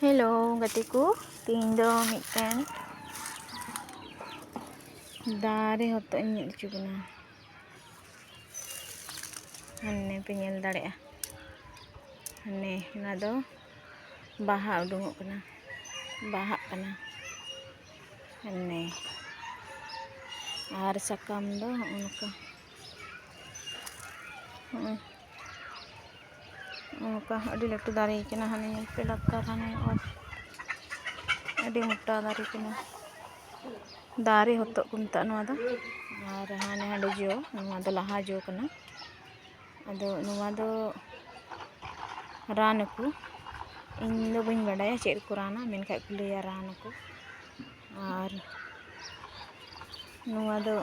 Hello, gatiku. Tindo miten dare hoto ini cuguna. Hanne penyel dare ah. Hanne nado baha udungok kana. Baha kana. Hanne. Ar sakam do unuka. उनका अड़ी लट्टू दारी किना हने पे लक्कर हने और अड़ी मोटा दारी किना दारी होतो कुमता नवा दो और हाने हाडे जो नवा दो लहा जो कना अदो नवा दो रानकु इन दो बइन बडाया चेर को राना मेनखा कुलिया रानकु और नवा दो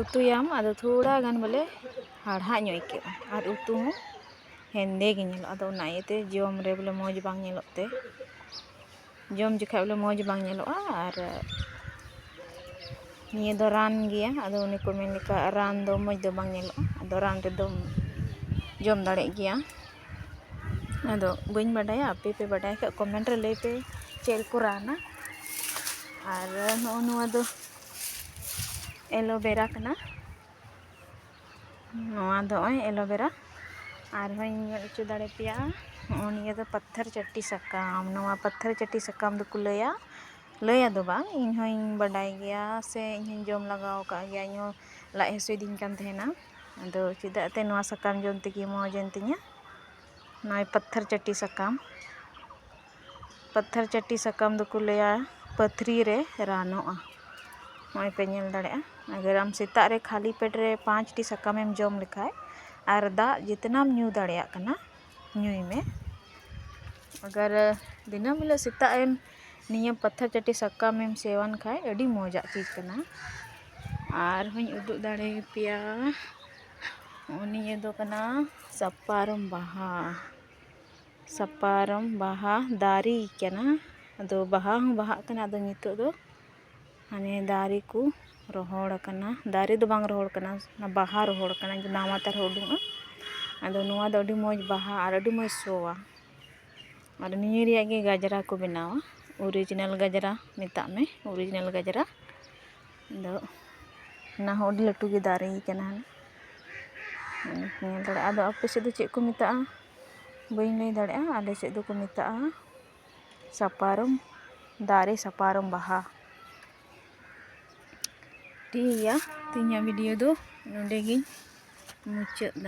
उतुयाम अदो थोड़ा गान बोले हाड़ा ᱧᱚᱭ और उतु हूँ हेंदे गे नेलो अदो ना इते जम रे बोले मौज बांग नेलोते जम जखा बोले मौज बांग नेलोआ और निये दो रान गिया अदो उनी को मेन लेका रान दो मौज दो बांग नेलोआ अदो रान रे दो जम दाड़े गिया अदो बइन बडाया आपे पे बडाय का कमेंट रे लई पे चेल को राना और नोआ दो एलोवेरा कना नोआ दो एलोवेरा और हूँ दाड़े पिया निया दो पत्थर चट्टी सकाम नोआ पत्थर चट्टी सकाम दो को लया लया दो बांग इन हूँ बडाय गया से इन जम लगाव का गया इन लाज हसुई दिन कान तहेना अदो चिदाते नोआ सकाम जम तेगी मौजन तिया नोय पत्थर चट्टी सकाम दो को लया पथरी रे रानोआ नोय पे नेल दाड़े अगर आम सेता रे खाली पेट रे 5 टी सकामेम जम लेखाय और दा जितना न्यू दाड़िया कना न्यूई में अगर दिनम हिलो सेता एम नियम पत्थर चट्टी सकामेम सेवन खाय अड़ी मौजा चीज कना और हूँ उदु दाड़े पिया निये दो कना सपारम बाहा दारी कना अदो बाहा हूँ बाहा कना अदो नितो दो हाने दारी को रोहड़ कना दारी दो बांग रोहड़ कना ना बाहा रोहड़ कना जो नावा तार उडुंगा अदो नुआ दो अड़ी मौज बाहा और अड़ी मौज सोवा और निये रिया गे गाजरा को बनावा ओरिजिनल गाजरा मेता में ओरिजिनल गाजरा दो ना हो अड़ी लट्टू गे दारी कना अदो आपे से दो चेक को मेता बइन लई दाड़े आले से दो को मेता सपारम दारी सपारम बाहा ठीक है तीन वीडियो दो नोंडे गिन मुचाद दा।